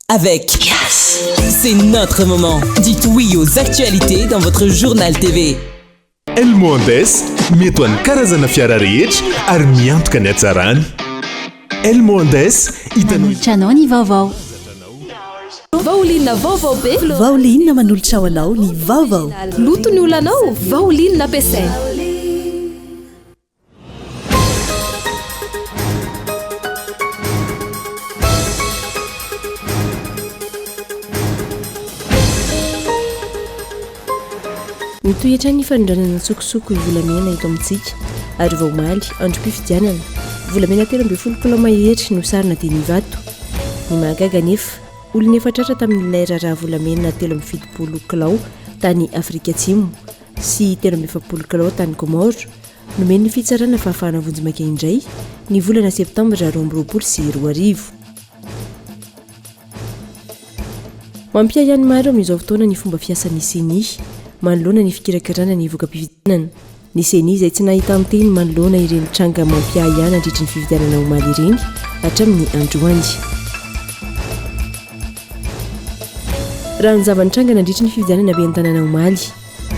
avec. Yes. C'est notre moment. Dites oui aux actualités dans votre journal TV. Elmondes mety ho an'ny karazana fiara rehetra ary miantoka ny hatsarany. Elmondes manolotranao ny vaovao. Vaolinna vaovao be. Vaolinna manolotra ho anao ny vaovao. Loto ny olanao, vaolinna ampiasaina. Mitoetra ny fanondranana tsokosoko ny volamena eto amintsika ary vao maly androm-pifidianana volamena 13 km no sarina dia nivato ny mahagaga nefa olona efa tratra tamin'ilay raharaha volamena 13 kilao tany Afrika Atsimo sy 13 kilao tany Comore nomeny ny fitsarana fahafahana vonjimaka indray ny volana septambra 2024. Mampia ihany maro amin'izao fotoana ny fomba fiasan'ny CENI manoloana ny fikirakarana ny voka-pifidianana. Ny CENI izay tsy nahita amteny manoloana ireny tranga mampia ihany andritra ny fifidianana omaly ireny hatramin'ny androany. Raha ny zavan-tranga nandritra ny fifidianana be an-tanàna omaly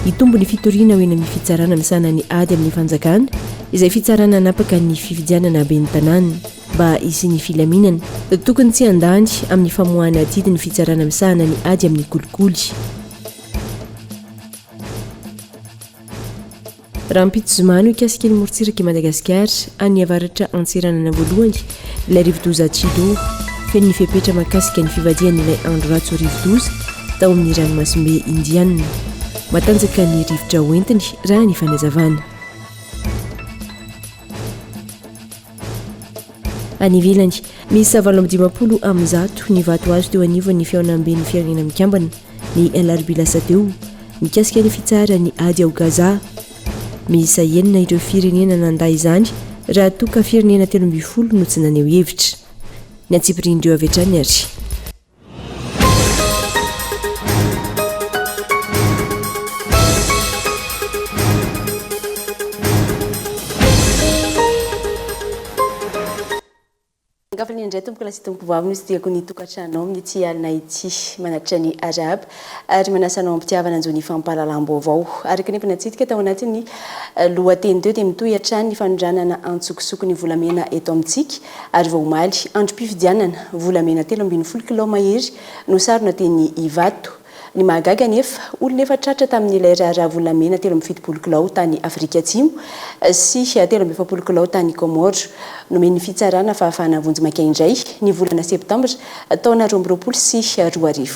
hitombo ny fitoriana ho eny amin'ny fitsarana misana ny ady amin'ny fanjakana izay fitsarana napaka ny fifidianana be an-tanàna mba isy ny filaminana tokony tsy andany amin'ny famoahana atidy ny fitsarana misahana ny ady amin'ny kolikoly. Raha mpitsizomano ikasika ny morotsiraka i Madagasikara any avaratra antsiranana voalohany ilay rivodoza Tsido feno ny fepetra makasika ny fivadian'ilay andro ratso rivodoza tao amin'ny ranomasimbe indianina matanjaka ny rivotra hoentiny raha ny fanazavana. Any ivelany misy 720 amin'ny zato ny vato azo teo anivon'ny fiaonamben'ny firenena mikambana ny LRB lasa teo mikasika ny fitsara ny ady ao Gaza. Miisa enina ireo firenena nanday izany raha toka firenena 13 no tsy naneho hevitra. Ny antsipirindreo avy hatrany ary. Ngafany indray tompoko lasi tompoko vavy nisy diako ny tokantranao amin'ny tsy alina ity manatitra ny araba ary manasanao ampitiavana anjony fampahalalam-bo avao ary kanefa natsitika tao anatin'ny lohateny teo dia mitohatra ny fanondranana antsokosoko ny volamena eto amintsika ary vao maly androm-pifidianana volamena 13 kilao mahery no sarona teny Ivato. Ny mahagaga nefa olona efa tratra tamin'ilay raharaha volamena 17 kilao tany Afrika Atsimo sy 17 kilao tany Comore nomeny ny fitsarana fahafahana vonjimaka indray ny volana septambra taona 2024.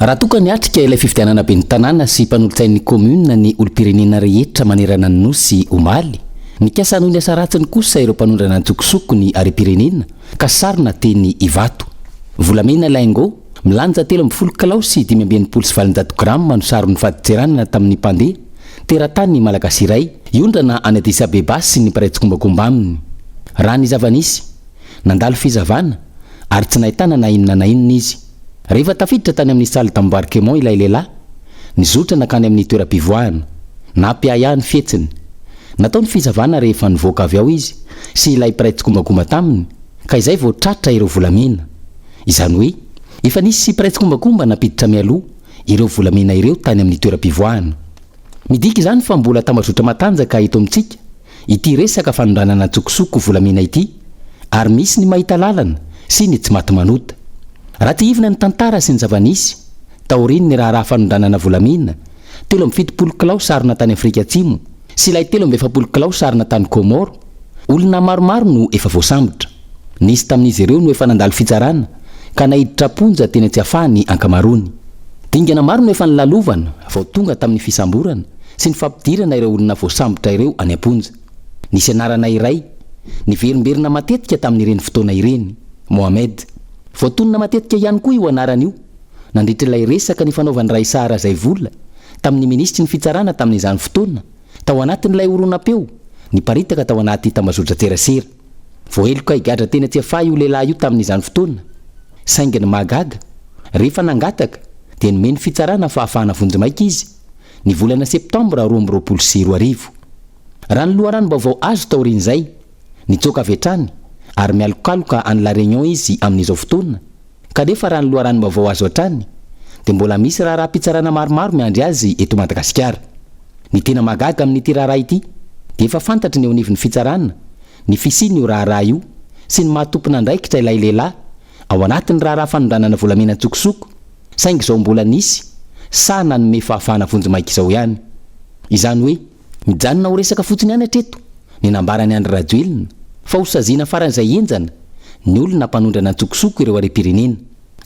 Raha tokony atrika ilay fifidianana be ny tanàna sy mpanolotsain'ny commune ny olom-pirenena rehetra manerana ny nosy omaly ny kasano ny asa ratsiny kosa ireo mpanondrana antsokosoko ny are-pirenena ka sarina teny Ivato. Volamena laingo milanja 13 kilao sy 520 grama no sarony faditseranana tamin'ny mpandeha teratany malagasy iray iondrana any Addis Abeba sy ny mpiraitsi-kombakomba aminy. Raha ny zavanisy nandalo fizavana ary tsy nahitana na inona na inona izy. Rehefa tafiditra tany amin'ny salle d'embarquement ilay lehilahy nizotra nakany amin'ny toeram-pivoahana napia ihany fetsiny nataony fizavana rehefa nivoaka avy ao izy sy ilay mpiraitsi-kombakomba taminy ka izay vao tratra ireo volamena. Izany hoe efa nisy mpiraitsi-kombakomba napiditra mialoha ireo volamena ireo tany amin'ny toeram-pivoahana. Midika izany fa mbola tambazotra matanjaka eto amintsika ity resaka fanondranana antsokosoko volamena ity ary misy ny mahita lalana sy ny tsy maty manota. Raha ty ivina ny tantara sy ny zavanisy taoriny ny raharaha fanondranana volamena 17 kilao sarina tany Afrika Atsimo sy ilay 17 kilao sarina tany Comore olona maromaro no efa voasambotra. Nisy tamin'izy ireo no efa nandalo fitsarana ka nahiditra ponja teny tsy afahany ankamarony. Dingana maro no efa nilalovana vao tonga tamin'ny fisamborana sy ny fampidirana ireo olona voasambotra ireo any amponja. Nisy anarana iray niverimberina matetika tamin'ireny fotoana ireny Mohamed. Voatonona matetika ihany koa io anarana io nandritra ilay resaka ny fanaovany ray sahara zay vola tamin'ny ministry ny fitsarana tamin'izany fotoana tao anatin'ilay oronam-peo niparitaka tao anaty tambazotra tserasera. Voaheloka higadra tena tsy afaha io lehilahy io tamin'izany fotoana saingy ny mahagaga rehefa nangataka dia nomeny fitsarana fahafahana vonjimaika izy ny volana septambra 2024. Raha ny loharano vaovao azo taorin'izay nitsoka avy hatrany ary mialokaloka any La Réunion izy amin'izao fotoana kanefa raha ny loharano vaovao azo hatrany dia mbola misy raha-pitsarana maromaro miandry azy eto Madagasikara. Ny tena magaga amin'ity raharaha ity dia efa fantatry ny eo anivon'ny fitsarana ny fisiny io raharaha io sy ny mahatompona andraikitra ilay lehilahy ao anatin'ny raharaha fanondranana volamena tsokosoko, saingy izao mbola nisy sa nanome fahafahana vonjy-maika izao ihany. Izany hoe mijanona ho resaka fotsiny ihany hatreto ny nambarany Andry Rajoelina fa ho saziana faran'izay enjana ny olona mpanondrana tsokosoko ireo harem-pirenena.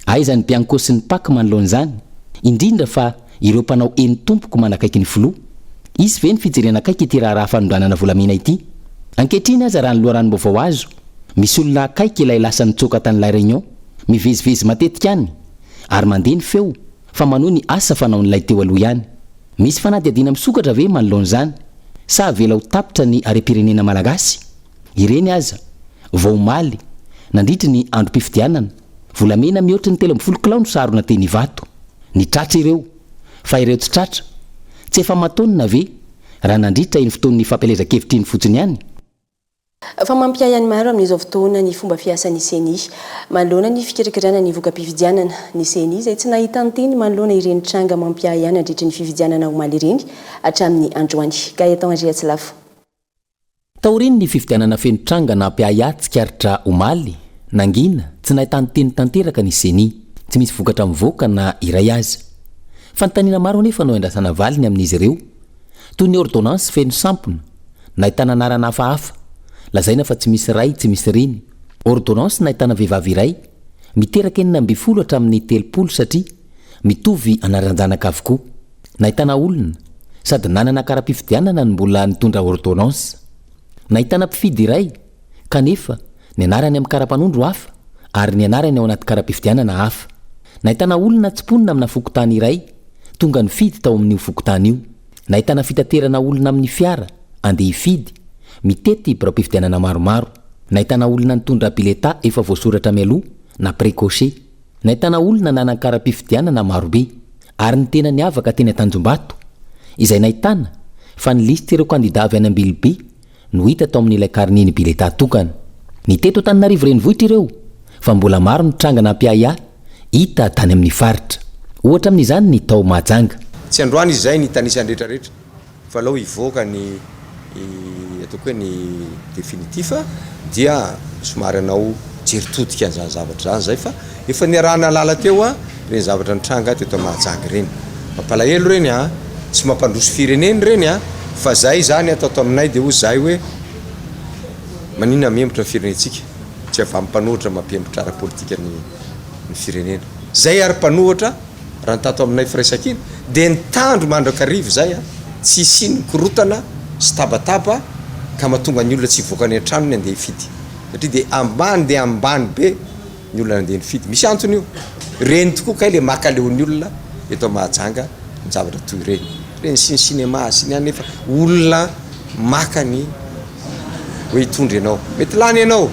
Aizany Bianco sy ny Paky manoloan'izany, indrindra fa ireo mpanao eny tompoko manakaiky ny filoha. Izy ve ny fijerena akaiky ity raharaha fanondranana volamena ity? Ankehitriny aza raha ny loharano-baovao azo, misy olona akaiky ilay lasa nitsoka tany La Réunion, mivezivezy matetika any ary mandeha ny feo fa manohy ny asa fanaon'ilay teo aloha ihany. Misy fanadihadiana misokatra ve manoloan'izany sa avela ho tapitra ny harem-pirenena malagasy? Ireny aza vao maly nandritry ny androm-pifidianana, volamena mihoatra ny 13 kilao no sarona teny Ivato. Ny tratra ireo fa ireo tsy tratra tsy efa matonina ve raha nandritra iny fotoan'ny fampielezan-kevitriny fotsiny ihany? Fa mampiay ihany maro amin'izao fotoana ny fomba fiasan'ny CENI manoloana ny fikirakirana ny voka-pifidianana. Ny CENI izay tsy nahita anteny manoloana ireny tranga mampiay ihany andritra ny fifidianana omaly ireny hatramin'ny androany. Gaëtan Andriatsilafo. Taoriny ny fifidianana feno tranga nampiay tsikaritra omaly nangina tsy nahita anteny tanteraka ny CENI, tsy misy vokatra mivoaka na iray aza. Fanontaniana maro anefa no andrasana valiny amin'izy ireo, toy ny ordonnance feno sampona nahitana anarana hafahafa, lazaina fa tsy misy ray tsy misy reny. Ordonnance nahitana vehivavy iray miteraka 12 hatramin'ny 30 satria mitovy anaran-janaka avokoa. Nahitana olona sady nanana kara-pifidianana ny mbola nitondra ordonnance. Nahitana mpifidy iray kanefa ny anarany amin'ny kara-panondro hafa ary ny anarany ao anaty kara-pifidianana hafa. Nahitana olona tsy ponina amina fokotany iray tonga nifidy tao amin'io fokotany io. Nahitana fitaterana olona amin'ny fiara andeha hifidy mitety bara-pifidianana maromaro. Nahitana olona nitondra bileta efa voasoratra mialoha na précoché. Nahitana olona nanan-kara-pifidianana marobe ary ny tena niavaka teny Tanjombato izay nahitana fa ny listy ireo kandida avy any Ambilibe no hita tao amin'ilay karneny bileta tokana. Ny teto Antananarivo renivohitra ireo fa mbola maro ny tranga nampiaya hita tany amin'ny faritra. Ohatra amin'izany ny tao Mahajanga. Tsy androany izay ny tanisany rehetrarehetra fa alao ivoaka ny ataoko hoe ny definitif dia somary anao jeritodika an'izany zavatra zany zay fa efa niarahana lala teo reny zavatra ny tranga teto Mahajanga reny. Mampalahelo reny tsy mampandroso fireneny reny fa zay zany atao aminay dia ho zay hoe manina membotra firenentsika tsy avy mpanohatra mampembotra ara-politika ny firenena. Zay ary mpanohatra raha nitato aminay firaisakina dia nitandro mandrakarivo zay tsy siny korotana sy tabataba ka mahatonga ny olona tsy voakany an-trano ny andeha hifidy satria dia ambany dia ambany be ny olona andeha nifidy. Misy antony io reny tokoa kay le makaleon'ny olona eto Mahajanga ny zavatra toy reny reny sy ny cinéma sy ny any nefa olona makany hoe hitondry ianao mety lany ianao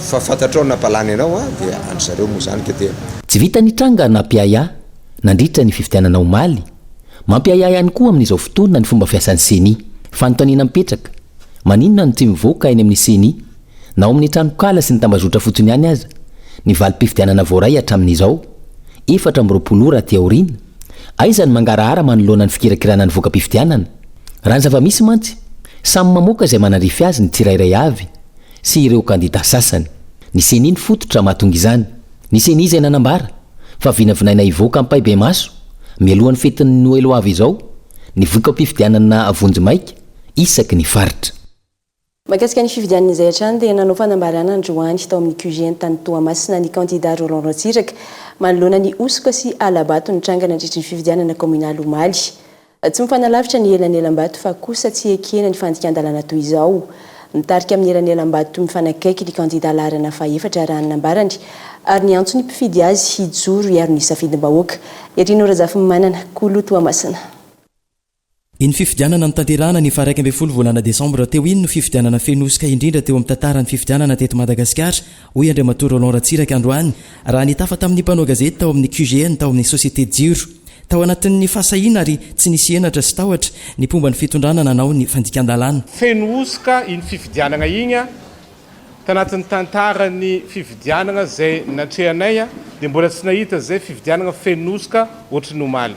fa fantatrao nampalany ianao dia andry zareo moa zany ka dia tsy vita ny tranga nampiaya nandritra ny fifidianana omaly. Mampiaya ihany koa amin'izao fotoana ny fomba fiasan'ny CENI. Fanontaniana mipetraka maninona no tsy mivoaka eny amin'ny CENI na ao amin'ny tranokala sy ny tambazotra fotsiny ihany aza. Ny valim-pifidianana voaray hatramin'izao 4 raha ty aoriana. Aiza ny mangarahara manoloana ny fikirakirana ny voka-pifidianana? Raha ny zava-misy mantsy samy mamoaka izay manandrify azy ny tsirairay avy sy ireo kandida sasany. Ny CENI ny fototra mahatonga izany. Ny CENI izay nanambara fa vinavinaina ivoaka ampay be maso mialohan'ny fetin'ny Noely ho avy izao ny voka-pifidianana vonjy-maika isaky ny faritra. Mahakasika ny fifidianana izay hatrany dia nanao fanambarana androany tao amin'ny QG tany Toamasina ny kandida Roland Ratsiraka manoloana ny Osoka sy Alabato ny tranga nandritry ny fifidianana kominaly omaly. Tsy mifanalavitra ny Elanelambato fa kosa tsy ekena ny fandikan-dalana toy izao. Nitarika amin'ny Elanelambato mifanakaiky ny kandida larana faefatra raha nambarany ary ny antony mpifidy azy hijoro hiaro ny safidim-bahoaka. Irino Razafy Manana, Kolo Toamasina. Iny fifidianana nitanterahana ny faha 12 volana Desambra teo iny no fifidianana fenosoka indrindra teo amin'ny tantarany fifidianana teto Madagasikara hoy Andriamatoa Roland Ratsiraka androany raha nitafa tamin'ny mpanao gazety tao amin'ny QGN tao amin'ny Société de Jiro tao anatin'ny fahasahiana ary tsy nisy enatra sy tahotra ny pomba ny fitondrana nanao ny fandikan-dalàna. Fenosoka iny fifidianana igny tanatin'ny tantarany fividianana zay natrehanay dia mbola tsy nahita zay fividianana fenosoka ohatrany omaly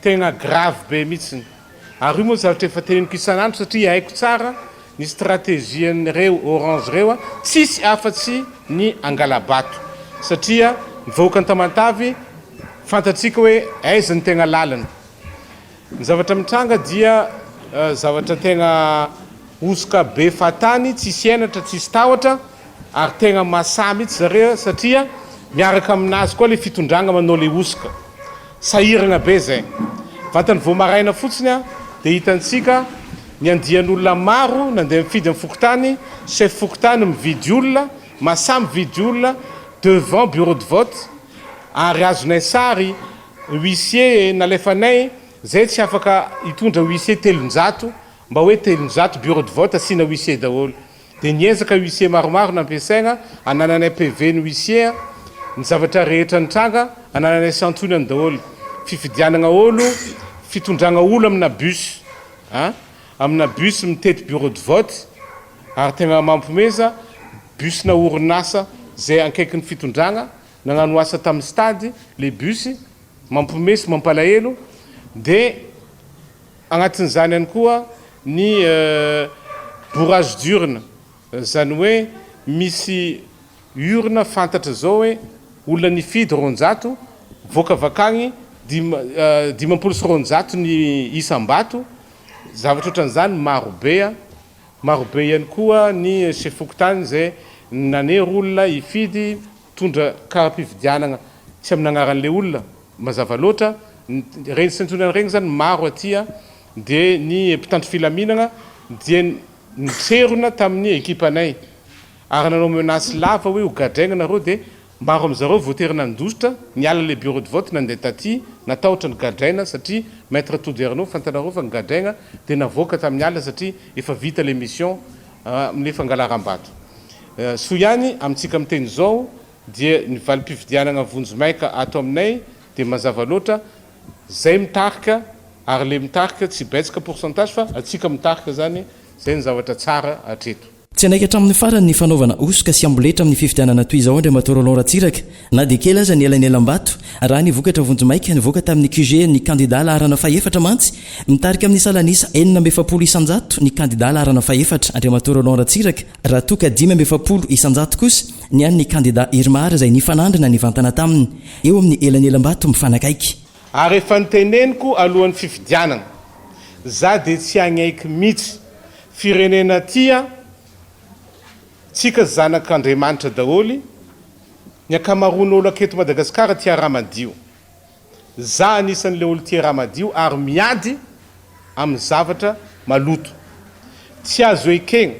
tegna grave be mihitsiny ary io moa zavatra efa teneniko isanandro satria haiko tsara ny stratégian'ireo orange reo tsisy afa-tsy ny angalabato satria mivahoaka ny Tamatavy fantatsika hoe aiza ny tegna lalana ny zavatra mitranga dia zavatra tegna osoka be fatany tsisy enatra tsisy tahotra ary tegna mahasahy mihitsy zareo satria miaraka aminazy koa le fitondragna manao le osoka sahiragna be zay vatany voamaraina fotsiny dia hitantsika ny andian'olona maro nandeha mifidy amin'ny fokotany chef fokotany mividy olona mahasahy mividy olona devant bureau de vote ary azonay sary huissier nalefanay zay tsy afaka hitondra huissier 300 mba hoe 300 bureau de vote asina huissier daholo dia niezaka huissier maromaro nampiasaigna anananay PV ny huissier ny zavatra rehetra nitranga anananay santonany daholo fifidianana olo fitondragna olo amina bus amina bus mitety bureau de vote ary tegna mampimeza bus na orinasa zay ankaiky ny fitondragna nagnano asa tamin'ny stady le bus mampimesy mampalahelo dia agnatin'izany ihany koa ny bourrage d'urne zany hoe misy urne fantatra zao hoe olona nifidy 200 voaka vakagny 200 ny isam-bato zavatra ohatran'izany marobe ihany koa ny chef fokotany zay nanery olona ifidy tondra karam-pividianana tsy amin'ny agnaran'le olona mazava loatra regny santonany regny zany maro atya dia ny mpitandro filaminana dia nitserona tamin'ny ekipanay ary nanao menace lava hoe ho gadraigna nareo dia maro am'zareo voaterina ndosotra niala le bureau de vote nandeha taty natahotra ny gadraina satria maître Toderno fantanareo fa nygadraigna dia navoaka tamin'ny ala satria efa vita le mission amin'ny fangalaram-bato so ihany amintsika miteny zao dia ny valim-pividianana vonjomaika ato aminay dia mazava loatra zay mitarika ary le mitarika tsy betsaka pourcentage fa atsika mitarika zany zay ny zavatra tsara atreto tsy anaika hatramin'ny farany ny fanaovana osoka sy amboletra amin'ny fividianana toy izao Andriamatorolo Laurent Ratsiraka na dia kely aza ny elanelam-bato raha ny vokatra vonjomaika nivoaka tamin'ny QG ny kandida laharana faefatra mantsy mitarika amin'ny salanisa 770 isanjato ny kandida laharana faefatra Andriamatorolo Laurent Ratsiraka raha toka 570 isanjato kosa ny an'ny kandida Irmara izay nifanandrina nivantana taminy eo amin'ny elanelam-bato mifanakaiky ary efa niteneniko alohan'ny fividianana za dia tsy agnaiky mihitsy firenena tia tsika zanak'Andriamanitra daholy ny akamaroan'olo aketo Madagasikara tia raha madio za anisan'le olo tia raha madio ary miady amin'ny zavatra maloto tsy azo ekegna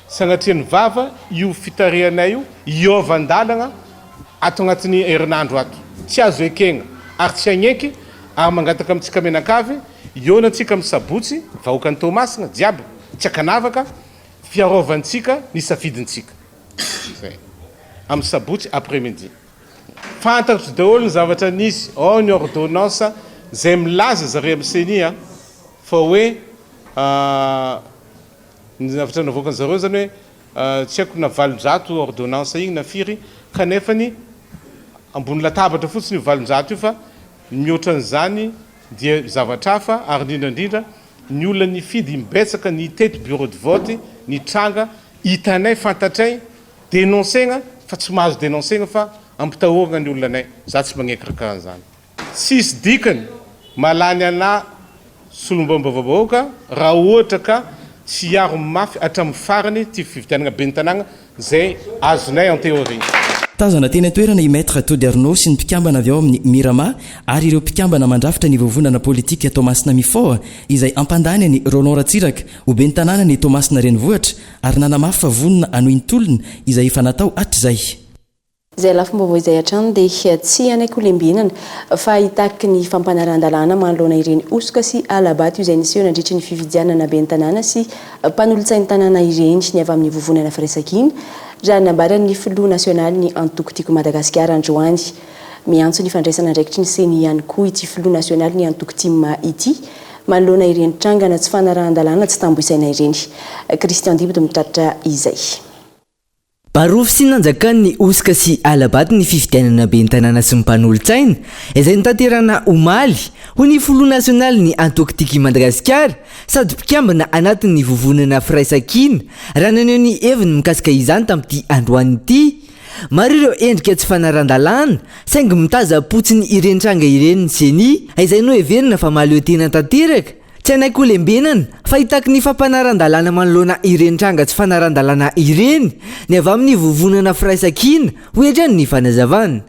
sanatrian'ny vava io fitarehanay io iova-ndalana ato agnatin'ny herinandro ato tsy azo ekegna ary tsy agneky ary mangataka amintsika menakavy ionantsika amin'ny sabotsy vahoaka ny Tomasina jiaby tsy akanavaka fiarovantsika ny safidintsika zay amin'ny sabotsy après midi fantatro daholo ny zavatra nisy ao ny ordonnance zay milaza zareo amin'ny senia fa hoe ny zavatra navoakany zareo zany hoe tsy haiko na 700 ordonnance igny na firy kanefany ambony latabatra fotsiny io 700 io fa mihoatran'izany dia zavatra hafa ary indrindrandrindra ny olona nifidy mibetsaka ny tety bureau de vote ny tranga hitanay fantatray dénoncegna fa tsy mahazo dénoncegna fa ampitahorana ny olonanay za tsy magneky karahan'izany tsisy dikany malany ana solombam-bahoaka raha ohatra ka tsy hiaro mafy hatramin'ny farany ty fividianana be ny tanàgna zay azonay en théorie tazana teny an-toerana i maître Toderno sy ny mpikambana avy ao amin'ny Mirama ary ireo mpikambana mandrafitra ny vovonana politika Tomasina Mifoa izay ampandany ny Roland Ratsiraka ho ben'ny tanàna ny Tomasina Renivohitra ary nanamafy fa vonona anoiny tolona izay efa natao hatrizay zay lafomba izay hatrany dia tsy anaiko lembinana fa hitaky ny fampanaran-dalàna manoloana ireny osoka sy alabato izay niseho nandritra ny fividianana be ny tanàna sy mpanolontsain'ny tanàna ireny ny avy amin'ny vovonana firesakiny raha nambaran'ny filoha nasionaly ny antokotiko Madagasikara androany miantso ny fandraisana andraikitry ny seny ihany koa ity filoha nasionaly ny antokotima ity manoloana ireny trangana tsy fanarahan-dalàna tsy tambo isaina ireny Christian Dibodo mitratra izay barofo sy nanjakany ny osika sy alabato ny fifidianana be ny tanàna sy ny mpanolo-tsaina izay notanterana omaly ho ny folo nasionaly ny antoktiky Madagasikara sady mpikambana anatin'ny vovonana firaisakina raha naneo ny heviny mikasika izany tamin'ity androany ity. Maro ireo endrika tsy fanaran-dalàna saingy mitaza potsiny ireny tranga ireny ny seni izay no heverina fa mahaleo tena tanteraka. Tsy anaiko lembenana fa hitako ny fampanaran-dalàna manoloana ireny tranga tsy fanaran-dalàna ireny ny avy amin'ny vovonana firaisakina hoetrany ny fanazavana.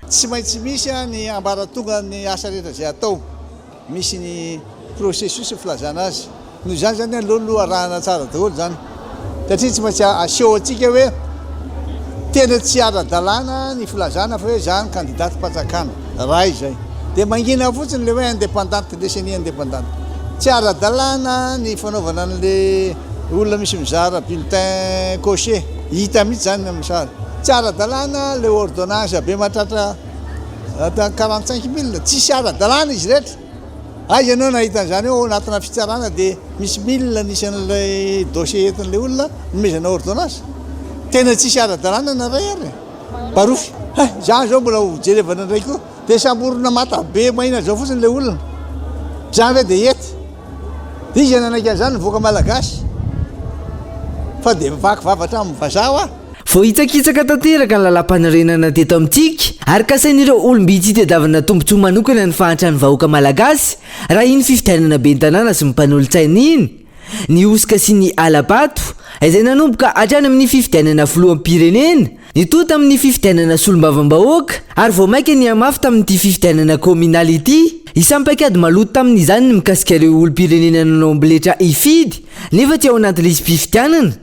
Tsy maintsy misy ny ambaratonga ny asa rehetra izay atao, misy ny processus filazana azy. Noho izany zany alohaloha arahana tsara daholo zany satria tsy maintsy aseho antsika hoe tena tsy ara-dalàna ny filazana fa hoe zany candidat mpanjakana raha izay dia mangina fotsiny le hoe indépendante le seni indépendante. Tsy ara-dalàna ny fanaovana an'le olona misy mizara bulletin coché hita mihitsy zany amin'ny sary. Tsy ara-dalàna le ordonnance be mahatratra 45 000 tsisy ara-dalàna izy rehetra. Aiza ianao nahita an'izany ao anatina fitsarana dia misy 1000 nisan'ilay dossier entin'ilay olona nomezana ordonnance. Tena tsisy ara-dalàna na ray ary. Barofy zany zao mbola hojerevana indray koa dia samborona mata be mahina zao fotsiny le olona. Zany hoe dia ety dia izy nanaiky an'izany nivoaka malagasy fa dia mivaky vavatra amin'ny vazaha hoa. Voahitsakitsaka tanteraka ny lalam-panarenana teto amintsika ary kasain'ireo olom-bitsy tadiavana tombontsoa manokana ny fahantrany vahoaka malagasy raha iny fifidianana be ny tanàna sy ny mpanolo-tsaina iny. Ny osika sy ny alabato izay nanomboka hatrany amin'ny fifidianana filoham-pirenena nitoa tamin'ny fifidianana solombavam-bahoaka ary vao maika ny amafy tamin'ity fifidianana communal ity. Isampaikady maloto tamin'izany ny mikasika ireo olom-pirenena nanao ambiletra hifidy nefa tsy ao anaty lisy mpifidianana.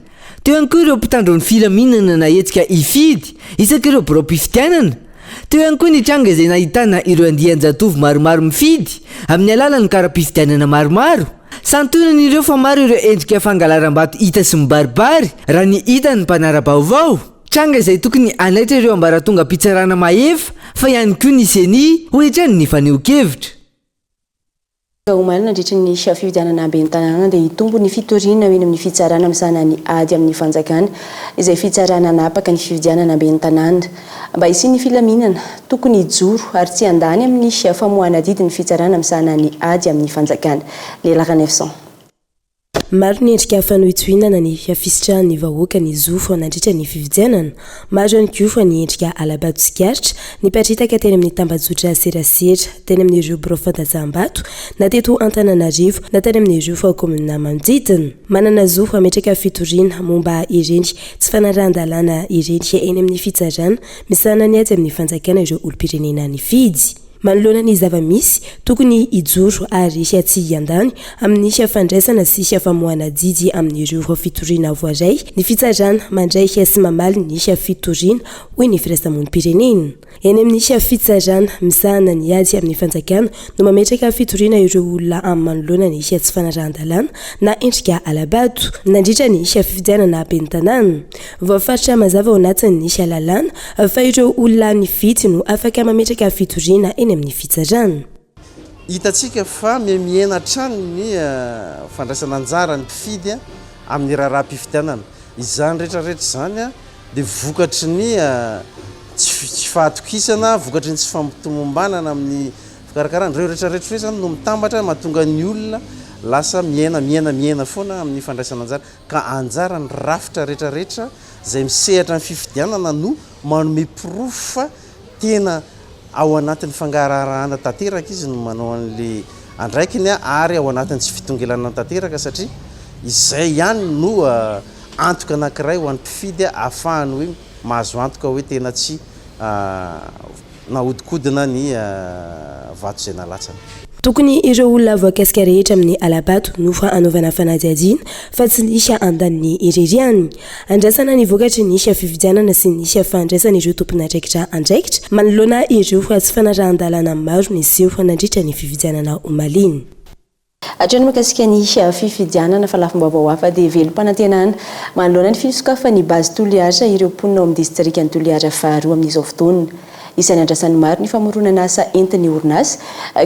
Teo ihany koa ireo mpitandro ny filaminana na hetsika hifidy isaka ireo borao-pifidianana. Teo ihany koa ny tranga izay nahitana ireo andian-jatovo maromaro mifidy amin'ny alalan'ny kara-pifidianana maromaro. Santonana ireo fa maro ireo endrika fangalaram-bato hita sy mibaribary raha ny hita ny mpanara-baovao. Tranga izay tokony anaitra ireo ambaratonga mpitsarana mahefa fa ihany koa ny seni hoetrany ny faneho-kevitra. Omaly nandritra ny fifidianana be ny tanàna dia hitombo ny fitoriana eny amin'ny fitsarana misana ny ady amin'ny fanjakana izay fitsarana napaka ny fifidianana be ny tanàna. Mba hisiany filaminana tokony hijoro ary tsy handany amin'ny famoahana didy ny fitsarana misana ny ady amin'ny fanjakana. Leila 900. Maro ny endrika fanohitohinana ny fiafisitrahany vahoaka ny zofo nandritra ny fifidianana. Maro ihany koa fa ny endrika alabato sy garitra nipatritaka teny amin'ny tambazotra serasera teny amin'ireo borofantazam-bato na teto Antananarivo na teny amin'ireo fa komina manodidina. Manana zofo ametraka fitoriana momba ireny tsy fanaran-dalàna ireny eny amin'ny fitsarana misana ny ady amin'ny fanjakana ireo olom-pirenena nifidy. Manoloana ny zava-misy tokony hijoro ary tsy hiandany amin'ny fandraisana sy famoahana didy amin'ireo fitoriana voaray ny fitsarana mandray sy mamaly ny fitoriana hoy ny firaisamonim-pirenena. Eny amin'ny fitsarana misahana ny ady amin'ny fanjakana no mametraka fitoriana ireo olona amin'ny manoloana ny tsy fanaran-dalàna na endrika alabato nandritra ny fifidianana be ny tanàna. Voafaritra mazava ao anatin'ny lalàna fa ireo olona ny vitsy no afaka mametraka fitoriana eny amin'ny fitsarana. Hitatsika fa miena trano ny fandraisana anjara ny mpifidy amin'ny raharaham-pifidianana. Izany rehetrarehetra zany dia vokatry ny tsy fahatokisana, vokatry ny tsy fampitombambanana amin'ny fikarakarana. Ireo rehetrarehetra hoe zany no mitambatra mahatonga ny olona lasa miena foana amin'ny fandraisana anjara ka anjara ny rafitra rehetrarehetra izay misehatra ny fifidianana no manome proof fa tena ao anatin'ny fangarahana tanteraka izy no manao an'le andraikiny ary ao anatin'ny tsy fitongelana tanteraka satria izay ihany no antoka anankiray ho an'ny mpifidy ahafahany hoe mahazo antoka hoe tena tsy nahodikodina ny vato izay nalatsana. Tokony ireo olona voakasika rehetra amin'ny alabato no fa anaovana fanadihadiana fa tsy nisy andaniny ireriany. Andrasana ny vokatry nisy fifidianana sy nisy fandraisana ireo tompon'andraikitra andraikitra manoloana ireo fa tsy fanarahan-dalàna maro niseho nandritra ny fifidianana omaliny. Atrany makasika ny fifidianana fa lafim-baovao hafa dia velom-panantenana manoloana ny fisokafa ny base toliara ireo mponina ao amin'ny distrika ny toliara faharoa amin'izao fotoana. Isan'ny andrasan'ny maro ny famoronana asa entin'ny orinasa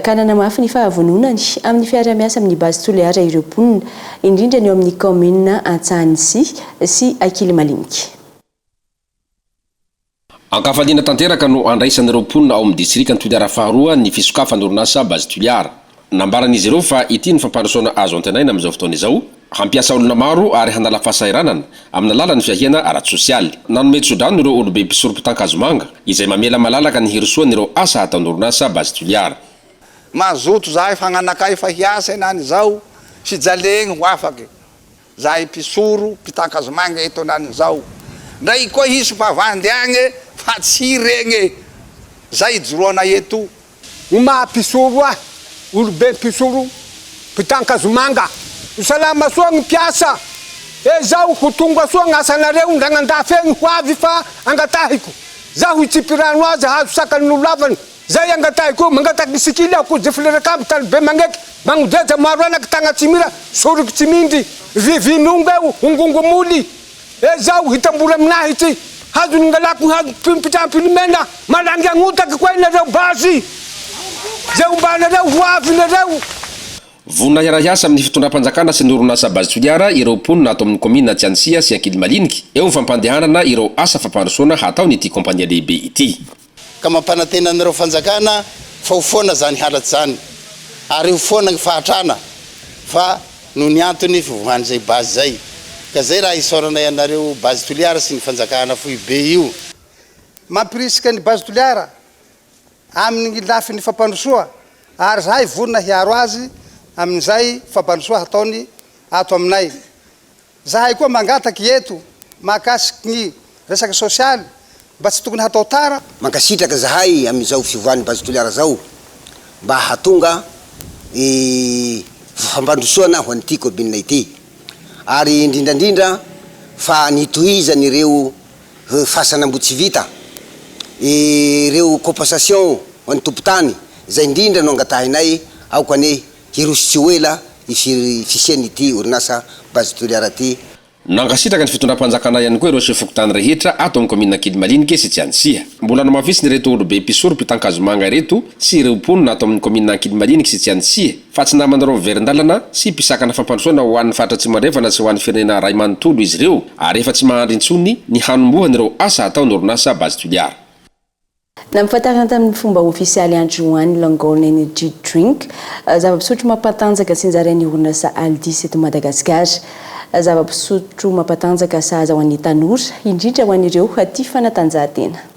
ka nanamafy ny fahavononany amin'ny fiara-miasa amin'ny base toliara ireo mponina indrindra ny eo amin'ny commune Antsahany sy Akily Malinika. ankafaliana tanteraka no andraisan'ireo mponina ao amin'ny distrika ny Toliara faharoa ny fisokafan'ny orinasa Base Toliara. Nambaran'izy ireo fa ity ny fampandrosoana azo antenaina amin'izao fotoana izao, hampiasa olona maro ary hanala fahasahiranana amin'ny alalan'ny fiahiana ara-tsosialy. Nanome tsodrano ireo olobe mpisoro mpitan-kazomanga izay mamela malalaka ny herosoan'ireo asa ataon'ny orinasa Base Toliara. Mazoto zahay fagnanakay fa hiasa enany zao sy jalegny ho afaky zahay mpisoro mpitan-kazomanga eto enany zao. Ndray koa hisy mpavandy agny fa tsy regny zay joroana eto. Uma mpisoro ah, olobe mpisoro mpitan-kazomanga. Salama soa ny mpiasa. Zao ho tonga soa gn'asanareo ndragnandafegny ho avy fa angatahiko. Zaho itsipirano azy hazo sakany lavany. Zay angatahiko mangataky sikily ako jeflerakabo tany be magneky. Magnodeja maro anaky tagna tsimira soriky tsy mindry. Vivinonga eo ongongomoly. Zao hitambola aminahy ity. Hazo ngalako hazo pitrampilimena malangy agnotaky koa inareo basy. Zay ombanareo ho avy nareo. Vonina hiara-hiasa amin'ny fitondram-panjakana sy ny orinasa Base Toliara ireo mponina ato amin'ny komina Tsiansia sy Ankily Maliniky eo ny fampandehanana ireo asa fampandrosoana hataony ity kompania lehibe ity. Ka mampanantenanareo fanjakana fa hofoana zany halatsy zany ary hofoana ny fahatrana fa no ny antony fivoahany zay base zay. Ka zay raha isorana ianareo Base Toliara sy ny fanjakana foibe io. Mampirisika ny Base Toliara amin'ny lafiny fampandrosoa ary zahay vonina hiaro azy amin'izay fampandrosoa hataony ato aminay. Zahay koa mangataky eto mahakasiky ny resaky sosialy mba tsy tokony hatao tara. Mankasitraka zahay amin'izao fivoahany Base Toliara zao mba hatonga fampandrosoana ho an'ity commune ity. Ary indrindrandrindra fa nitohizany ireo fahasanambo tsy vita, ireo compensation ho an'ny tompotany, zay indrindra no angatahinay aoka ane hirosy tsy hoela fisiany ity orinasa Base Toliara ty. Nankasitraka ny fitondram-panjakana ihany koa ireo sefokotany rehetra ato amin'ny komina Ankily Maliniky sy Tsiansia. Mbola nomafisy ny reto olobe mpisoro mpitan-kazomanga reto sy ireo mponina ato amin'ny komina Ankily Maliniky sy Tsiansia fa tsy namanareo miverin-dalana sy mpisakana fampandrosoana ho an'ny fatratsy marevana sy ho an'ny firenena ray manontolo izy ireo ary efa tsy mahandry intsony ny hanombohany ireo asa ataon'ny orinasa Base Toliara. Nampifatarana tamin'ny fomba ofisialy androany Langogne Energy Drink zava-pisotro mampatanjaka sy nzarain'ny orinasa Aldis eto Madagasikara. Zava-pisotro mampatanjaka sahaza ho an'ny tanora indrindra ho an'ireo tia fanatanjahantena.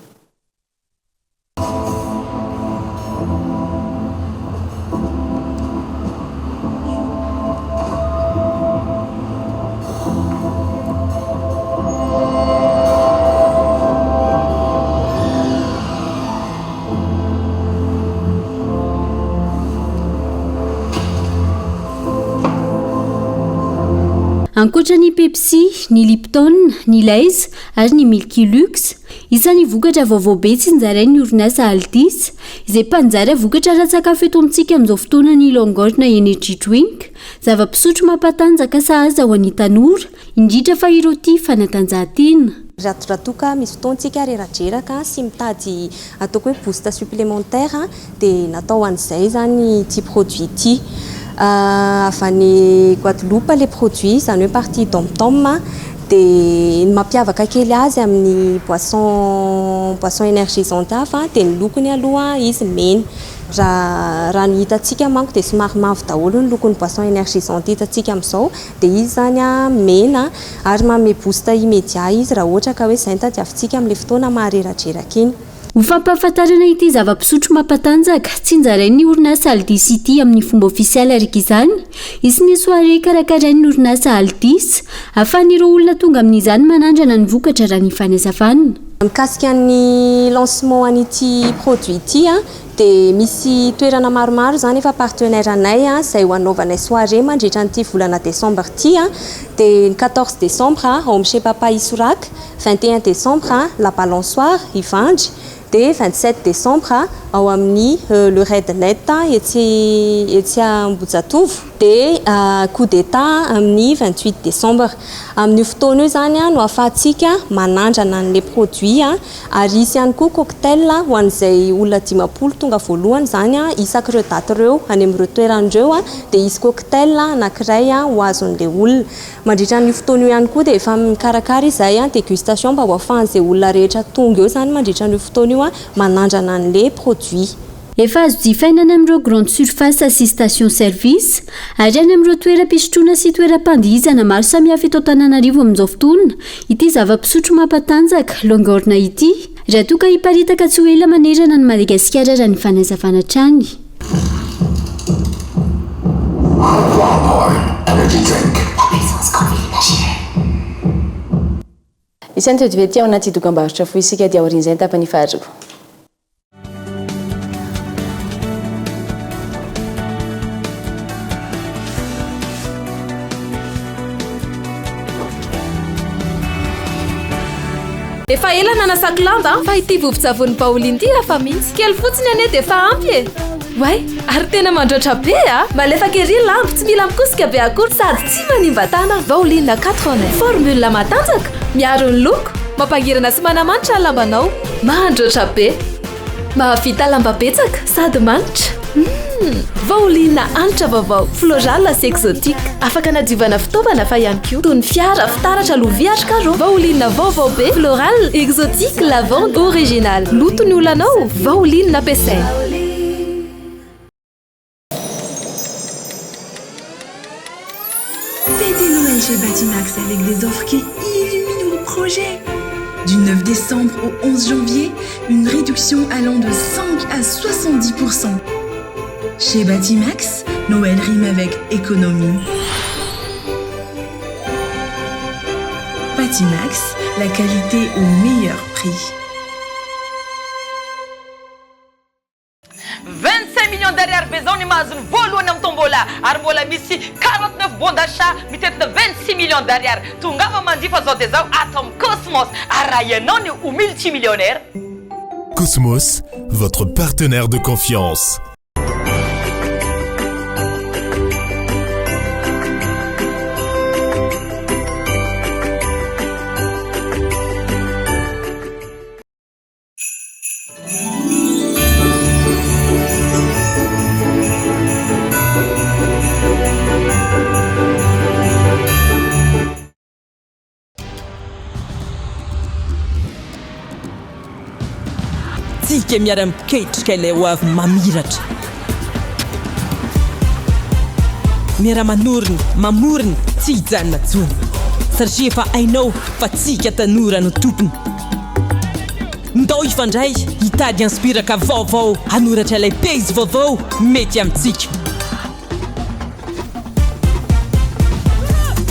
Ankoatra ny Pepsi, ny Lipton, ny Lays ary ny Milky Lux, isan'ny vokatra vaovao be tsy nzarain'ny orinasa Aldis, izay mpanjary vokatra ara-tsakafo eto amintsika amin'izao fotoana ny Langogne Energy Drink, zava-pisotro mampatanjaka sahaza ho an'ny tanora, indrindra fa ireo tia fanatanjahantena. Ratoratoka misy fotoantsika reradraraka sy mitady ataoko hoe boost supplémentaire dia natao an'izay zany ity produit ity. Avany Guadeloupe les produits zany hoe partie tom-tom dia mampiavaka kely azy amin'ny boisson énergisante hafa dia ny lokony aloha izy mena. Raha ny hitantsika manko dia somary mavo daholo ny lokon'ny boisson énergisante hitantsika amin'izao dia izy zany mena ary manome boost immédiat izy raha ohatra ka hoe izay tadiavintsika amin'ilay fotoana mahareradraraka iny. Ho fampahafantarana ity zava-pisotro mampatanjaka tsy nzarain'ny orinasa Aldis ity amin'ny fomba ofisialy araka izany, izy ny soirée karakarain'ny orinasa Aldis ahafahan'ireo olona tonga amin'izany manandrana ny vokatra raha ny fanazavana. Mikasika ny lancement an'ity produit ity dia misy toerana maromaro zany efa partenaire anay izay ho anaovanay soirée mandritra an'ity volana décembre ity dia 14 décembre ao amin'ny chez Papa Isorak, 21 décembre la balançoire Ivandry dia 27 décembre ao amin'ny le Red Net etsy Ambojatovo. dia coup d'état amin'ny 28 décembre amin'io fotoana io zany no ahafahantsika manandrana an'le produit ary isy ihany koa cocktail ho an'izay olona 50 tonga voalohany zany isak'ireo daty ireo any amin'ireo toeran'ireo dia isy cocktail anankiray ho azon'le olona mandritra n'io fotoana io ihany koa dia efa mikarakara izay dégustation mba ho ahafahan'izay olona rehetra tonga eo zany mandritra n'io fotoana io manandrana an'le produit. Efa azo jifainana amin'ireo grande surface sy station service ary any amin'ireo toeram-pisotroana sy toeram-pandihizana maro samihafa eto Antananarivo amin'izao fotoana ity zava-pisotro mampatanjaka longorna ity raha toa ka hiparitaka tsy ho ela manerana ny Madagasikara raha ny fanazavana hatrany. Isany toetivety ao anaty dokam-barotra foy isika dia aorian'izay ny tapany faharoa. Efa ela nanasako lamba fa ity vovon-tsavony Pauline ity rafa mihitsy kely fotsiny ane dia efa ampy e. Way, ary tena mandroatra be malefaka ery lambo tsy mila mikosika be akory sady tsy manimba tana. Pauline 80 formule matanjaka miaro ny loko mampangirana sy manamanitra ny lambanao mandroatra be mahavita lamba betsaka sady manitra. Pauline anitra vaovao floral sy exotique afaka nadiovana fitaovana fa ihany koa toy ny fiara fitaratra lovia atrikaro. Pauline vaovao be floral exotique lavande original loto ny olanao Pauline ampiasaina. Fêtez Noël chez Batimax avec des offres qui illuminent vos projets. Du 9 décembre au 11 janvier, une réduction allant de 5 à 70%. Chez Batimax, Noël rime avec économie. Batimax, la qualité au meilleur prix. 25 millions d'ariary bezao ny mahazony voalohany amin'ny tombola ary mbola misy 49 bons d'achat mitetina 26 millions d'ariary tongava manjifa zao dia zao ato amin'ny Cosmos ary raha ianao ny ho multimillionnaire. Cosmos, votre partenaire de confiance. Tsika miara-miketrika ilay ho avy mamiratra miara-manorina mamorina tsy hijanona tsony satria efa hainao fa tsika tanora no tompony ndao ifandray hitady inspiraka vaovao hanoratra ilay teizy vaovao mety amintsika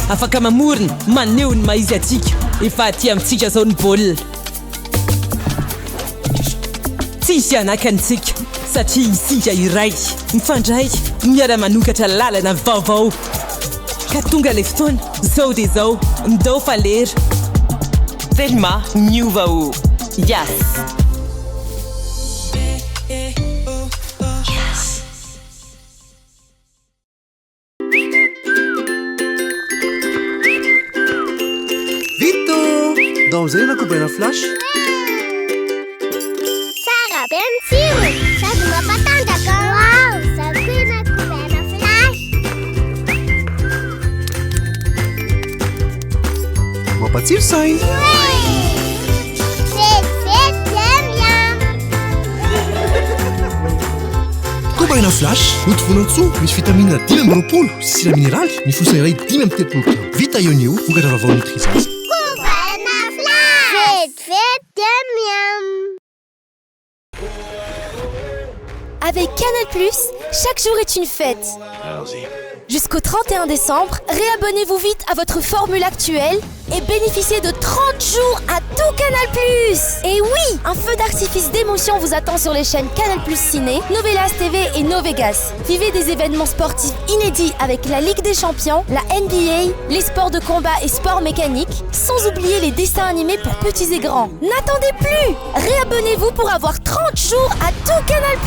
afaka mamorina maneho ny maizy atsika efa aty amintsika zao ny baolina tsisy anakantsika satria isika iray mifandray miara-manokatra lalana vaovao ka tonga le fotoana zao dia zao ndao falera Thelma miova ho Yas. Vito! Dao amin'izay na kobaina flash? Sara be mitsiro sady mampatanjaka. Wow, sady koa na kobaina flash. Mampatsiro sainy. Kobaina flash notovonan-tsoa misy vitamina 5 sy sira mineraly ny fosana iray 5 vita ionio vokatra vaovao nutrisance. Kobaina flash vete miam. Avec Canal+, chaque jour est une fête. Allons-y. Jusqu'au 31 décembre, réabonnez-vous vite à votre formule actuelle et bénéficiez de 30 jours à tout Canal+. Et oui, un feu d'artifice d'émotion vous attend sur les chaînes Canal+ Ciné, Novelas TV et Novegas. Vivez des événements sportifs inédits avec la Ligue des Champions, la NBA, les sports de combat et sports mécaniques, sans oublier les dessins animés pour petits et grands. N'attendez plus! Réabonnez-vous pour avoir 30 jours à tout Canal+.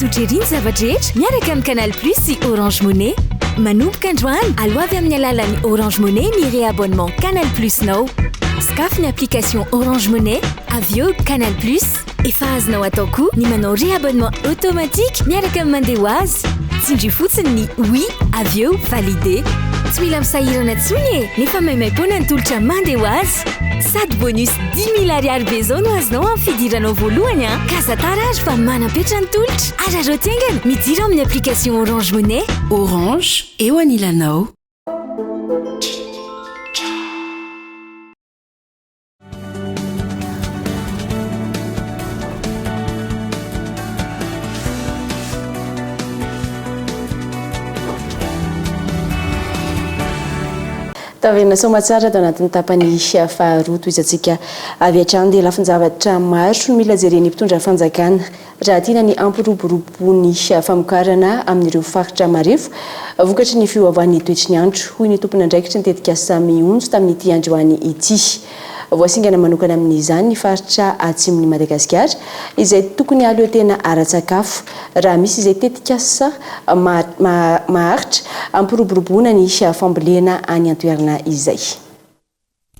misaotra ery ny zavadrehetra miaraka amin'ny Canal Plus sy Orange Money. Manomboka androany aloavy amin'ny alalan'ny Orange Money ny réabonnement Canal Plus nao. Scaf ny application Orange Money, avy eo Canal Plus. Efa azonao atao koa ny manao réabonnement automatique miaraka amin'ny mandeha ho azy. Tsindry fotsiny ny oui, avy eo validé. Tsy mila misahirana intsony e, nefa maimaimpoana ny tolotra mandeha ho azy. Sady bonus 10 000 ariary be zao no azonao amin'ny fidiranao voalohany a. Kaza tara ary fa manampetra ny tolotra. Arareo tengana midira amin'ny application Orange Money. Orange, eo anilanao. Taverina somatsara tao anatin'ny tapany faharoa toizantsika avy hatrany dia lafinjavatra maro no mila jereny mpitondra fanjakana raha tiana ny ampiroborobo'ny famokarana amin'ireo faritra marefo vokatry ny fioavahan'ny toetry ny andro hoy ny tompona andraikitry ny tetika mihonjo tamin'ity androany ity. Voasingana manokana amin'izany ny faritra atsimon'ny Madagasikara izay tokony aleo tena ara-tsakafo raha misy izay tetikasa maharitra ampiroboroboana ny fambolena any antoerana izay.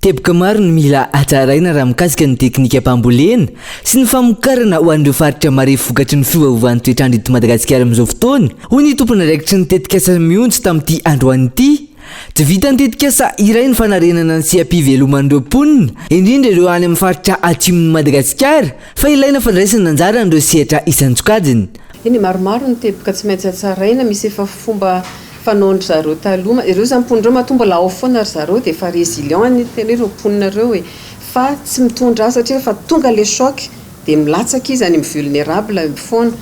Teboka maro ny mila atsaraina raha mikasika ny teknika mpambolena sy ny famokarana ho an'ireo faritra marefo vokatry ny fiovaovan'ny toetrandro eto Madagasikara amin'izao fotoana. Hoy ny tompona andraikitry ny tetikasa mihonjo tamin'ity androany ity. Tsy vita ny tetikasa iray ny fanarenana ny siam-piveloman'ireo mponina indrindra ireo any amin'ny faritra atsimon'ny Madagasikara fa ilaina fandraisana anjara an'ireo sehatra isan-tsokajiny. Iny maromaro ny teboka tsy maintsy atsaraina misy efa fomba fanaondry zareo taloha ireo zany mponina matomba lao foana ry zareo dia efa résilient ny tena ireo mponina ireo e fa tsy mitondra satria fa tonga le choc dia milatsaka izy any vulnérable foana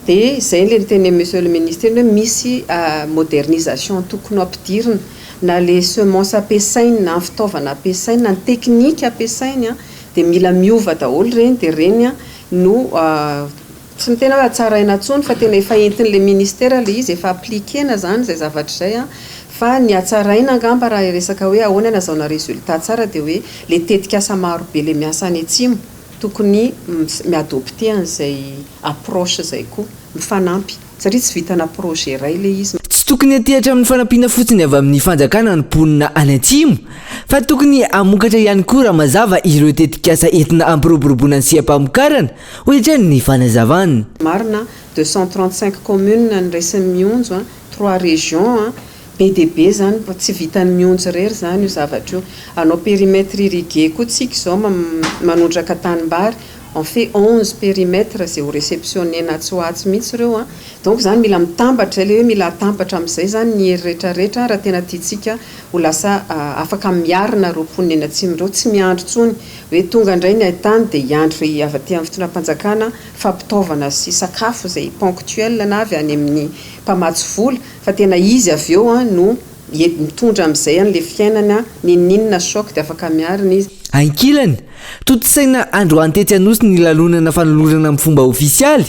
dia izay le teny monsieur le ministre hoe misy modernisation tokony ampidirina na le semence ampiasainy na fitaovana ampiasainy na ny teknika ampiasainy dia mila miova daholo reny dia reny no tsy ny tena hoe atsaraina intsony fa tena efa entin'le ministère le izy efa appliquena zany zay zavatra zay fa ny atsaraina angamba raha resaka hoe ahoana nazaona résultat tsara dia hoe le tetikasa maro be le miasa any atsimo tokony miadopte an'izay approche zay koa mifanampy satria tsy vitana projet iray le izy. Tsy tokony atehatra amin'ny fanampiana fotsiny avy amin'ny fanjakana ny mponina any atsimo fa tokony amokatra ihany koa raha mazava ireo tetikasa entina ampiroboroboana ny siam-pamokarana hoetrany ny fanazavana. Marina 235 communes ny raisiny mionjo 3 régions PDB zany tsy vitany mionjo rery zany io zavatra io. Anao périmètre irrigué koa tsika izao manondraka tanimbary on fait 11 périmètres zay ho réceptionnena tsy ho atsy mihitsy ireo donc zany mila mitambatra le hoe mila atambatra amin'izay zany ny hery rehetrarehetra raha tena tiatsika ho lasa afaka miarina ireo mponina eny atsimo ireo tsy miandro tsony hoe tonga indray ny ahitany dia hiandro avy aty amin'ny fitondram-panjakana fampitaovana sy sakafo zay ponctuel na avy any amin'ny mpamatsy vola fa tena izy avy eo no mitondra amin'izay an'le fiainana ninina choc dia afaka miarina izy. Ankilany, totosaina androany tetsy anosy ny lalonana fanolorana amin'ny fomba ofisialy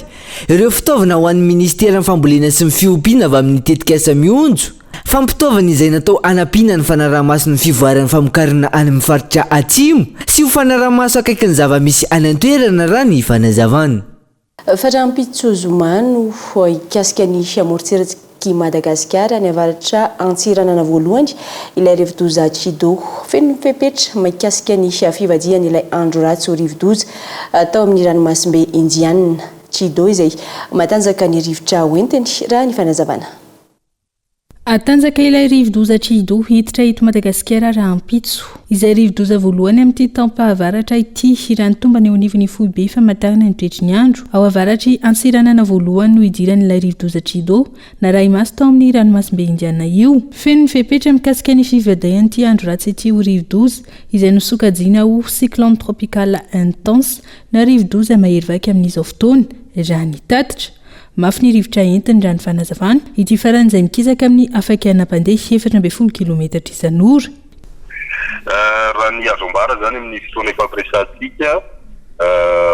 ireo fitaovana ho an'ny ministera ny fambolena sy ny fiompiana avy amin'ny tetikasa mihonjo. Fampitaovana izay natao anampiana ny fanaraha-maso ny fivoaran'ny famokarana any amin'ny faritra atsimo sy ho fanaraha-maso akaiky ny zava-misy any an-toerana raha ny fanazavana. Farampitsozomano ikasika ny fiamoritsiratsika Madagasikara ny avaratra antsiranana voalohany ilay rivodoza Tsido feno mipepetra mikasika ny fivadiany ilay andro ratsy ho rivodoza atao amin'ny ranomasimbe indianina Tsido izay matanjaka ny rivotra hoentiny raha ny fanazavana. Atanjaka ilay rivodoza Tsido hiditra eto Madagasikara raha ampitso izay rivodoza voalohany amin'ity tampahavaratra ity hirany tombany eo anivon'ny foibe famantarana ny toetry ny andro ao avaratry antsiranana voalohany no idiran'ilay rivodoza Tsido na raha imaso tao amin'ny ranomasimbe indiana io feno ny fepetra mikasika ny fivadian'ity andro ratsy ity ho rivodoza izay nosokajiana ho cyclone tropical intense na rivodoza mahery vaky amin'izao fotoana raha ny tatitra. Mafy ny rivotra entiny raha ny fanazavana ity faran'izay mikisaka amin'ny afaky anam-pandeha 720 km isan'ora. Raha ny azo ambara zany amin'ny fotoana efa ampiresantsika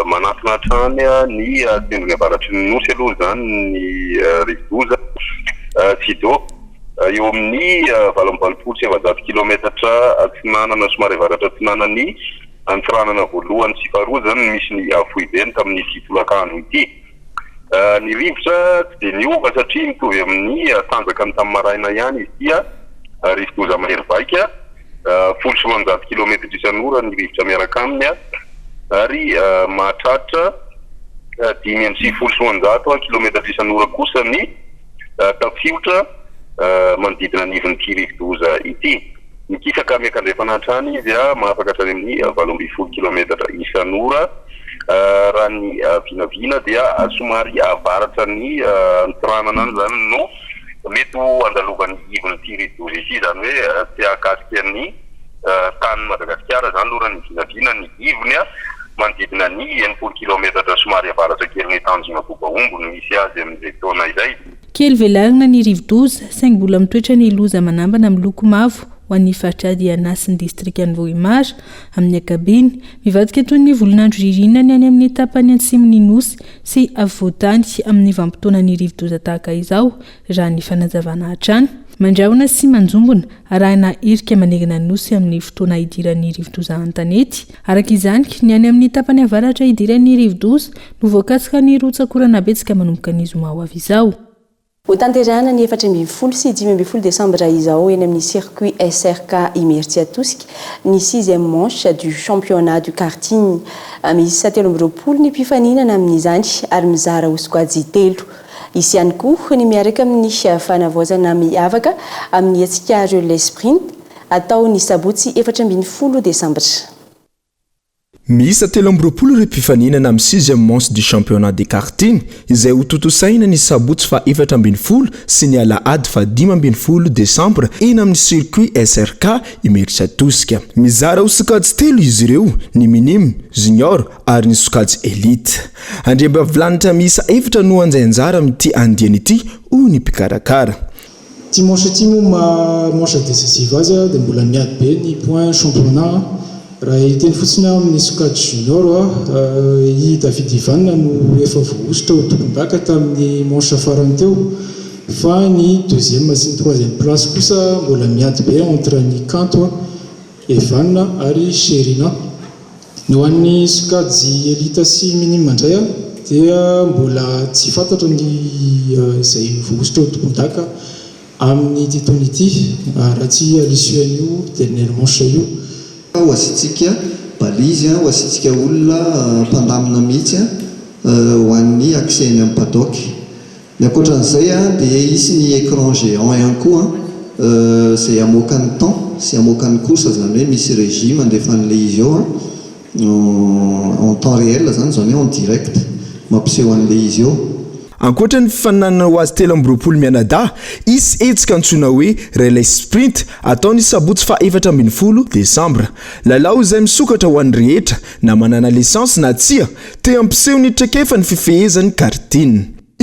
manatona hatrany ny tendrony avaratry ny nosy aloha zany ny rivodoza Tsido eo amin'ny 720 km atsinanana somary avaratra atsinana ny antsiranana voalohany sy faharoa zany misy ny foibeny tamin'ny tolakandro ity. ny rivotra tsy de niova satria mitovy amin'ny tanjaka ny tamin'ny maraina ihany izy tia rivodoza mahery-vaika 100 kilometra isan'ora ny rivotra miaraka aminy ary mahatratra 5 kilometra isan'ora kosa ny tafiotra manodidina anivon'ity rivodoza ity. Mikisaka miakandrefana hatrany izy mahafaka hatrany amin'ny 18 kilometra isan'ora. Raha ny vinavina dia somary avaratra ny tranana any zany no mety ho andalovan'ny ivon'ity rivodoza ity, zany hoe tsy akasika ny tany Madagasikara zany aloha ny vinavina ny ivony manodidina ny 80 kilometra somary avaratra kely ny tanjona Bobaombo no misy azy amin'izay taona izay. Kely velarina ny rivodoza saingy mbola mitoetra ny loza manambana miloko mavo ho an'ny fatrady Anasiny distrika ny Vohimar amin'ny akabiny mivadika toy ny volonandro ririnany any amin'ny tapany antsimon'ny Nosy sy avoatany amin'ny vampitoana ny rivodoza tahaka izao raha ny fanazavana hatrany. Mandrahona sy manjombona arahina irika manegana Nosy amin'ny fotoana idiran'ny rivodoza an-tanety. Araka izany ny any amin'ny tapany avaratra idiran'ny rivodoza no voakasika ny rotsakorana betsaka manomboka ny zoma ho avy izao. Ho tanterahana ny 14 sy 15 décembre izao eny amin'ny circuit SRK Imerintsiatosika ny 6e manche du championnat du karting. Misy 17 ny mpifaninana amin'izany ary mizara hosokajy 3. Isy ihany koa ny miaraka amin'ny fanavaozana miavaka amin'ny hetsika relais sprint atao ny sabotsy 14 décembre. Misy 17 ireo mpifaninana amin'ny 6e manche du championnat de karting izay ho totosaina ny sabotsy fa 14 sy ny alahady fa 15 décembre eny amin'ny circuit SRK Imerintsiatosika. Mizara ho sokajy 3 izy ireo, ny minime, junior ary ny sokajy elite. Andreba vilanitra miisa 4 no anjainjara amin'ity andiany ity ho ny mpikarakara. Ty manche ity moa manche décisive azy dia mbola miady be ny point championnat. Raha iteny fotsiny amin'ny sokajy junior i David Ivan no efa voaositra ho tompon-daka tamin'ny manche farany teo, fa ny 2e sy ny 3e place kosa mbola miady be entre ny Kanto, Ivan ary Sherina. No an'ny sokajy elita sy minime indray dia mbola tsy fantatra ny izay voaositra ho tompon-daka amin'ny titony ity raha tsy alissuan'io dernier manche io. Ho asitsika balizy ho asitsika olona mpandamina mihitsy ho an'ny accès eny amin'ny paddock. Ny ankoatran'izay dia isy ny écran géant ihany koa izay amoaka ny temps sy amoaka ny course, zany hoe misy régie mandefa an'ilay izy eo en temps réel zany, zany hoe en direct mampiseho an'ilay izy eo. Ankoatra ny fifaninana ho azy 17 mianadahy, isy etsika antsoina hoe relais sprint ataony sabotsy fa 14 décembre. Lalao izay misokatra ho an'ny rehetra na manana licence na tsia te ampiseho ny traikefa ny fifehezan'ny karting.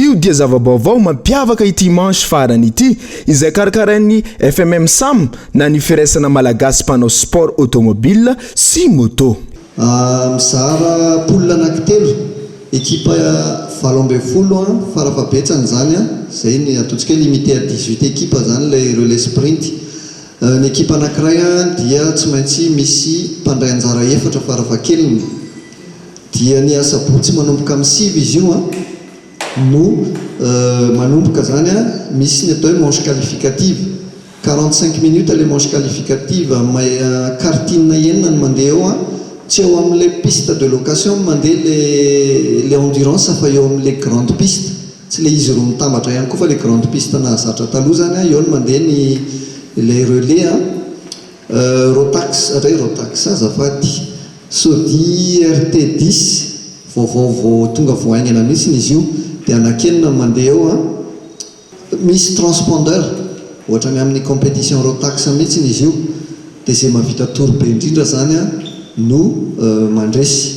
Io dia zava-baovao mampiavaka ity manche farany ity izay karakarain'ny FMM Sam na ny firaisana malagasy mpanao sport automobile sy moto. Mizara poule anankitelo, équipe 20 farafabetsany zany zay ny ataontsika limité à 18 équipe zany lay relais sprint. Ny équipe anankiray dia tsy maintsy misy mpandray anjara 4 farafakeliny, dia ny asabotsy manomboka amin'ny 6 izy io no manomboka zany misy ny atao hoe manche qualificative 45 minutes les manches qualificatives karting enina ny mandeha eo tsy eo amin'ilay piste de location mandeha le endurance fa eo amin'ilay grande piste, tsy le izy roa mitambatra ihany koa fa le grande piste nahazatra taloha zany eo no mandeha ny le relais Rotax azafady Sodi RT10 vao tonga voaingana mihitsy izy io, dia anakenina mandeha eo misy transpondeur ohatrany amin'ny compétition Rotax mihitsy izy io, dia zay mahavita tour be indrindra zany no mandresy.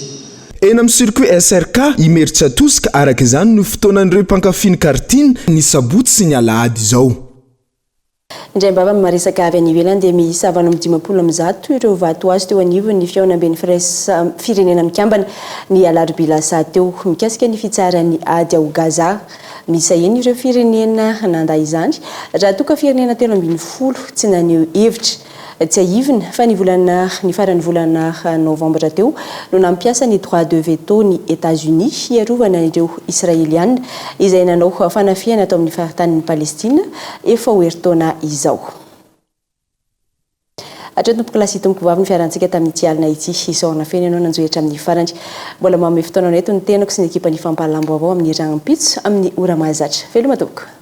Eny amin'ny circuit SRK Imerintsiatosika araka izany no fotoanan'ireo mpankafiny karting ny sabotsy sy ny alahady izao. Indray mbaba maresaka avy any ivelany dia miisa 710 ireo vato azy teo anivony ny fiaonam-ben'ny firenena mikambana ny alarobila teo mikasika ny fitsaran'ny ady ao Gaza. Misa eny ireo firenena nanda izany raha toka firenena 13 tsy naneho hevitra tsy aivina fa ny faran'ny volana novambra teo no nampiasa ny droit de veto ny États-Unis hiarovana ireo israeliana izay nanao fanafiana atao amin'ny faritanin'ny Palestina efa ho eritaona izao. Atreto klasy tompo vavy ny fiarantsika tamin'ity alina ity isorana feny ianao nanjohitra amin'ny farany mbola manome fotoana eto ny tenako sy ny ekipa ny fampahalambo avao amin'ny ragnopitso amin'ny ora mahazatra veloma tompoko.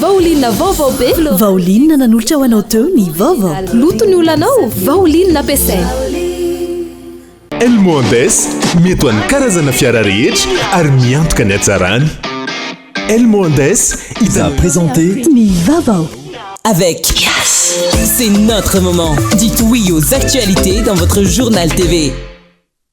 Vaolinna vaovao be vaolinna nanolotra ho anao teo ny vaovao loto ny olanao vaolinna ampiasaina El Mondes mety ho an'ny karazana fiara rehetra ary miantoka ny hatsarany. El Mondes il a présenté ny vaovao avec Yes. C'est notre moment. Dites oui aux actualités dans votre journal TV.